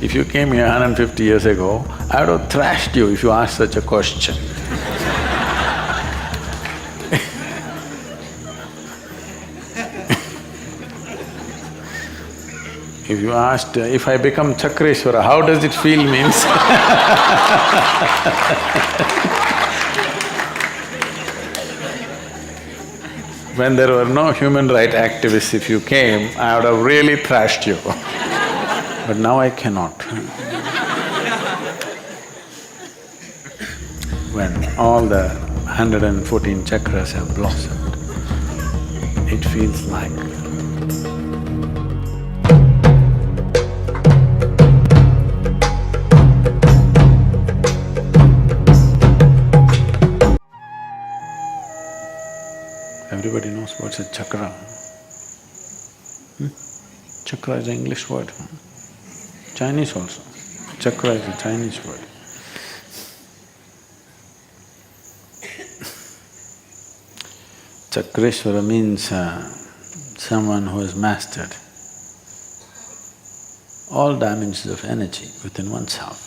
If you came here 150 years ago, I would have thrashed you if you asked such a question. If you asked, if I become Chakreshwara, how does it feel means when there were no human rights activists, if you came, I would have really thrashed you. But now I cannot. When all the 114 chakras have blossomed, it feels like everybody knows what's a chakra. Chakra is an English word, Chinese also. Chakra is a Chinese word. Chakreshwara means someone who has mastered all dimensions of energy within oneself.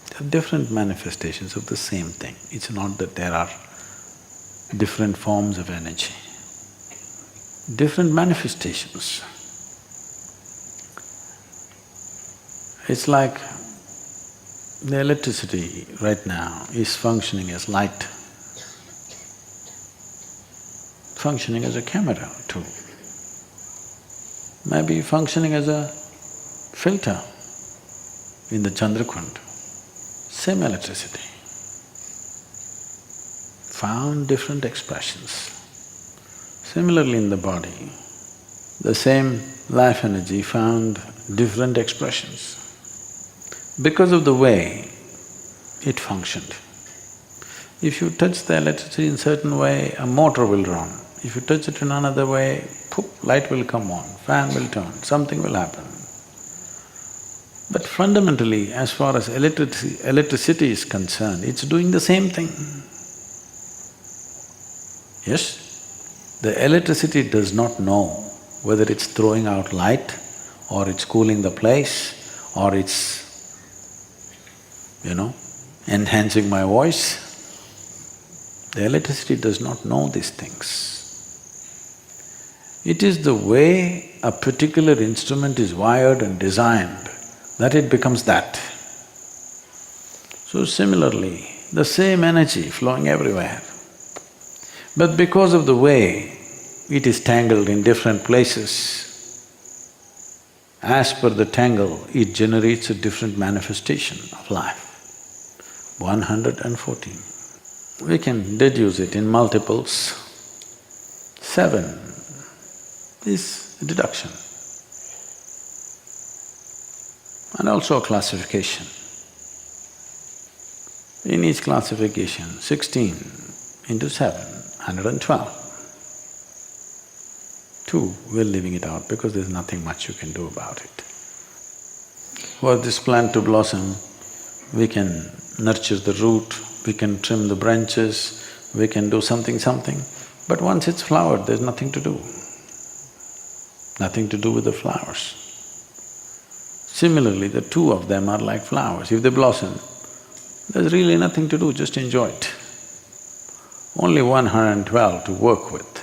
There are different manifestations of the same thing. It's not that there are different forms of energy, different manifestations. It's like the electricity right now is functioning as light, functioning as a camera too, maybe functioning as a filter in the Chandrakund. Same electricity, found different expressions. Similarly in the body, the same life energy found different expressions because of the way it functioned. If you touch the electricity in a certain way, a motor will run. If you touch it in another way, poof, light will come on, fan will turn, something will happen. But fundamentally, as far as electricity is concerned, it's doing the same thing. Yes? The electricity does not know whether it's throwing out light or it's cooling the place or it's, enhancing my voice. The electricity does not know these things. It is the way a particular instrument is wired and designed that it becomes that. So similarly, the same energy flowing everywhere, but because of the way it is tangled in different places, as per the tangle, it generates a different manifestation of life. 114. We can deduce it in multiples. 7 is deduction. And also a classification. In each classification, 16 into 7, 112. 2, we're leaving it out because there's nothing much you can do about it. For this plant to blossom, we can nurture the root, we can trim the branches, we can do something, but once it's flowered, there's nothing to do. Nothing to do with the flowers. Similarly, the two of them are like flowers. If they blossom, there's really nothing to do, just enjoy it. Only 112 to work with.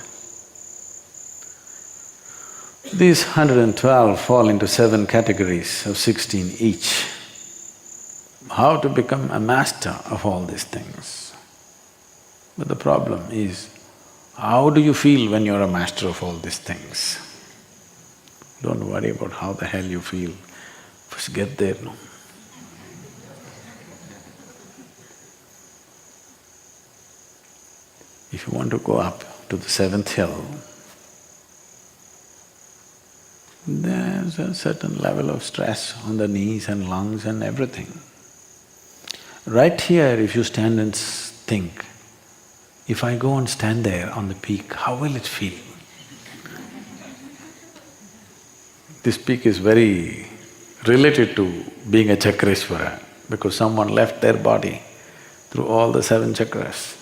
These 112 fall into 7 categories of 16 each. How to become a master of all these things? But the problem is, how do you feel when you're a master of all these things? Don't worry about how the hell you feel, first get there, no? If you want to go up to the 7th hill, there's a certain level of stress on the knees and lungs and everything. Right here, if you stand and think, if I go and stand there on the peak, how will it feel? This peak is very related to being a Chakreshwara because someone left their body through all the 7 chakras.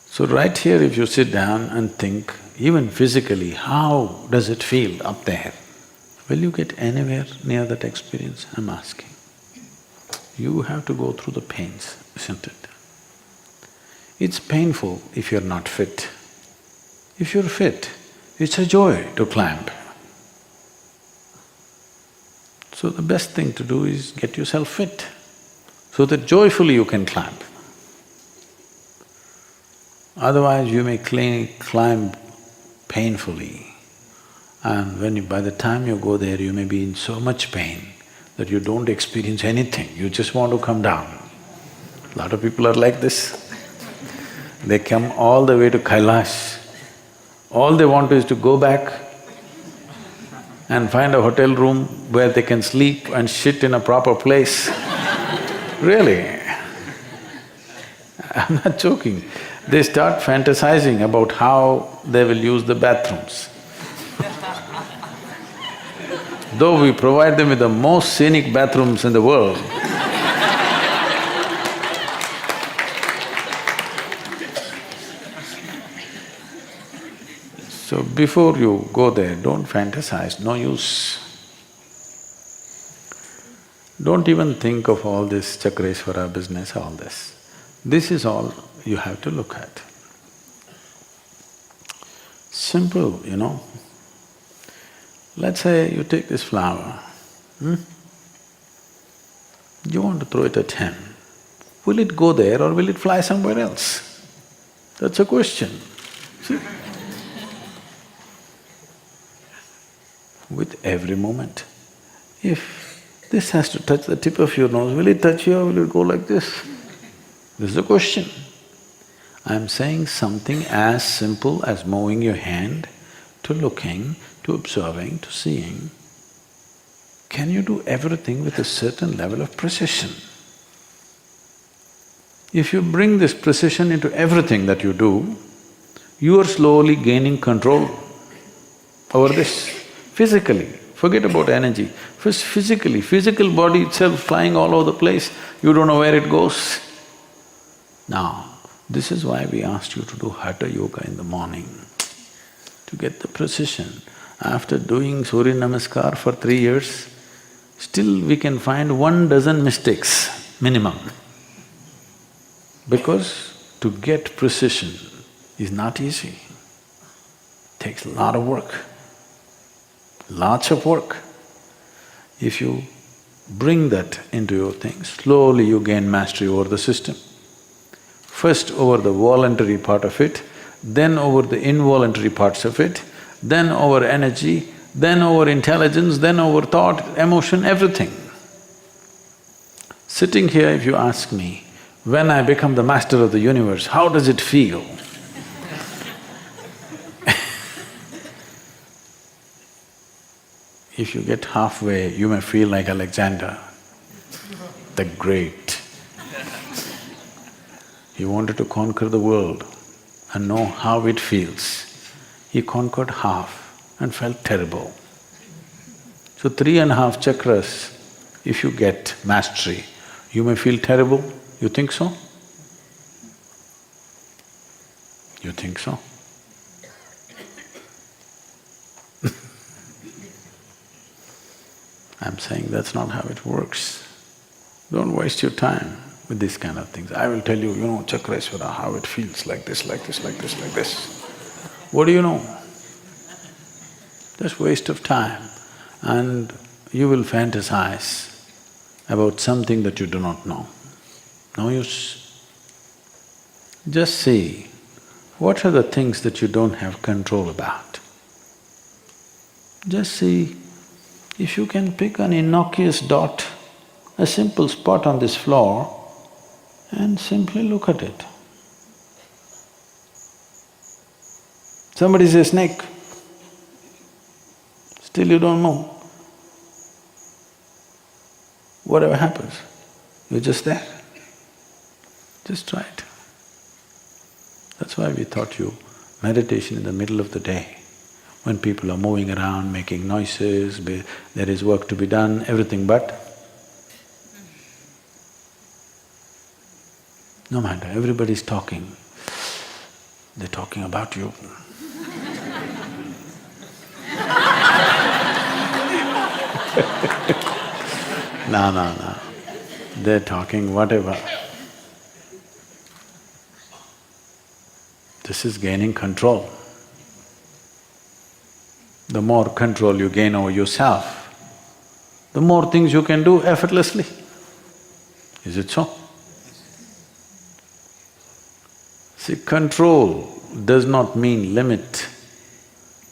So right here if you sit down and think, even physically, how does it feel up there? Will you get anywhere near that experience? I'm asking. You have to go through the pains, isn't it? It's painful if you're not fit. If you're fit, it's a joy to climb. So the best thing to do is get yourself fit, so that joyfully you can climb. Otherwise you may climb painfully, and by the time you go there, you may be in so much pain that you don't experience anything, you just want to come down. A lot of people are like this. They come all the way to Kailash. All they want is to go back and find a hotel room where they can sleep and shit in a proper place. Really, I'm not joking. They start fantasizing about how they will use the bathrooms. Though we provide them with the most scenic bathrooms in the world, so before you go there, don't fantasize, no use. Don't even think of all this Chakreshwara business, all this. This is all you have to look at. Simple, you know. Let's say you take this flower, you want to throw it at him. Will it go there or will it fly somewhere else? That's a question, see? With every moment, if this has to touch the tip of your nose, will it touch you or will it go like this? This is the question. I'm saying something as simple as moving your hand to looking, to observing, to seeing. Can you do everything with a certain level of precision? If you bring this precision into everything that you do, you are slowly gaining control over this. Physically, forget about energy. First physically, physical body itself flying all over the place, you don't know where it goes. Now, this is why we asked you to do Hatha Yoga in the morning, to get the precision. After doing Surya Namaskar for 3 years, still we can find 12 mistakes, minimum. Because to get precision is not easy, takes a lot of work, lots of work. If you bring that into your thing, slowly you gain mastery over the system. First over the voluntary part of it, then over the involuntary parts of it, then over energy, then over intelligence, then over thought, emotion, everything. Sitting here, if you ask me, when I become the master of the universe, how does it feel? If you get halfway, you may feel like Alexander the Great. He wanted to conquer the world and know how it feels. He conquered half and felt terrible. So 3.5 chakras, if you get mastery, you may feel terrible. You think so? You think so? I'm saying that's not how it works. Don't waste your time with these kind of things. I will tell you, you know, Chakreshwara, how it feels like this, like this, like this, like this. What do you know? Just waste of time. And you will fantasize about something that you do not know. No use. Just see, what are the things that you don't have control about? Just see, if you can pick an innocuous dot, a simple spot on this floor, and simply look at it. Somebody says snake, still you don't know. Whatever happens, you're just there. Just try it. That's why we taught you meditation in the middle of the day, when people are moving around, making noises, there is work to be done, everything but no matter, everybody's talking, they're talking about you. No, no, no. They're talking whatever. This is gaining control. The more control you gain over yourself, the more things you can do effortlessly. Is it so? See, control does not mean limit.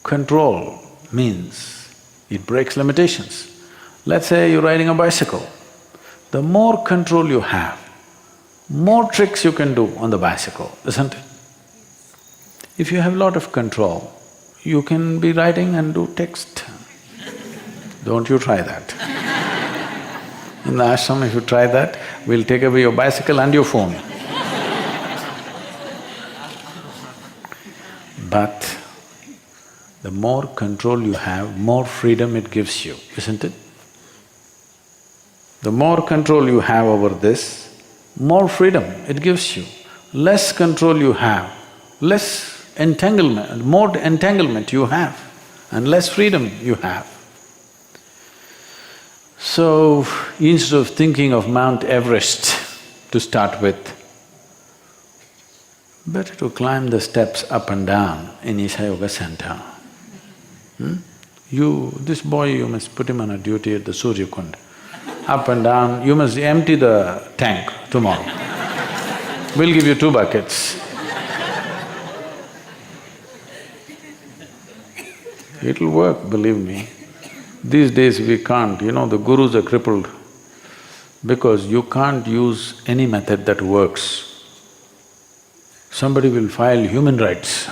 Control means it breaks limitations. Let's say you're riding a bicycle. The more control you have, more tricks you can do on the bicycle, isn't it? If you have a lot of control, you can be riding and do text. Don't you try that. In the ashram, if you try that, we'll take away your bicycle and your phone. But the more control you have, more freedom it gives you, isn't it? The more control you have over this, more freedom it gives you. Less control you have, less entanglement, more entanglement you have, and less freedom you have. So, instead of thinking of Mount Everest to start with, better to climb the steps up and down in Isha Yoga Center. This boy, you must put him on a duty at the Surya Kund. Up and down, you must empty the tank tomorrow. We'll give you 2 buckets. It'll work, believe me. These days we can't, the gurus are crippled because you can't use any method that works. Somebody will file human rights.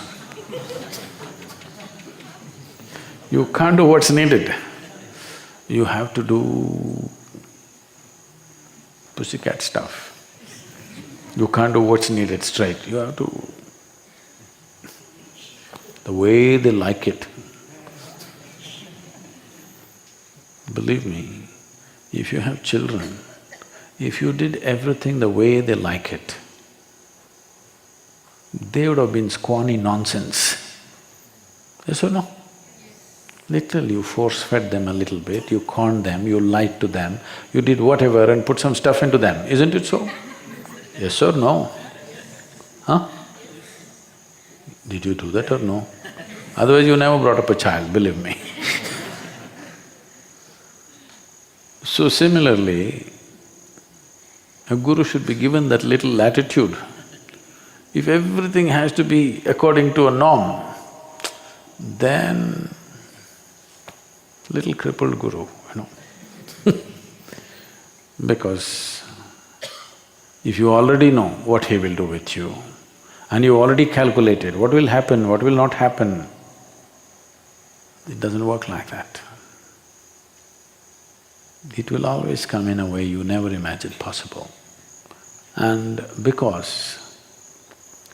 You can't do what's needed. You have to do pussycat stuff. You can't do what's needed straight, you have to… the way they like it. Believe me, if you have children, if you did everything the way they like it, they would have been squawny nonsense. Yes or no? Literally, you force-fed them a little bit, you conned them, you lied to them, you did whatever and put some stuff into them, isn't it so? Yes or no? Huh? Did you do that or no? Otherwise you never brought up a child, believe me. So similarly, a guru should be given that little latitude. If everything has to be according to a norm, then little crippled guru, Because if you already know what he will do with you, and you already calculated what will happen, what will not happen, it doesn't work like that. It will always come in a way you never imagined possible. And because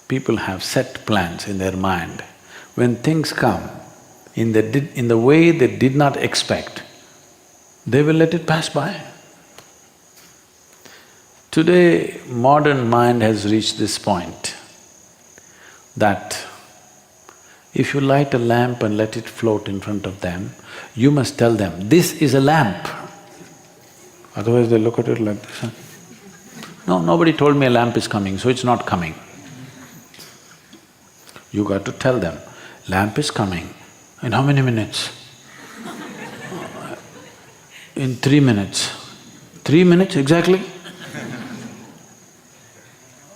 people have set plans in their mind, when things come in the way they did not expect, they will let it pass by. Today, modern mind has reached this point that if you light a lamp and let it float in front of them, you must tell them, this is a lamp. Otherwise they look at it like this, No, nobody told me a lamp is coming, so it's not coming. You got to tell them, lamp is coming. In how many minutes? In 3 minutes. 3 minutes exactly?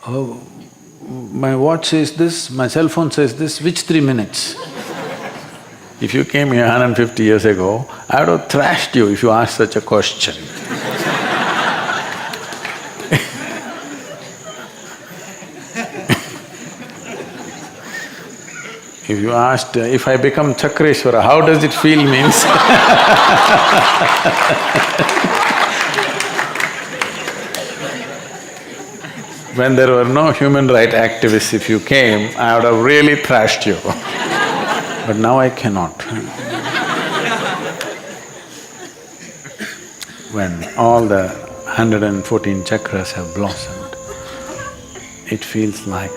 Oh, my watch says this, my cell phone says this, which 3 minutes? If you came here 150 years ago, I would have thrashed you if you asked such a question. If you asked, if I become Chakreshwara, how does it feel means when there were no human rights activists, if you came, I would have really thrashed you. But now I cannot. When all the 114 chakras have blossomed, it feels like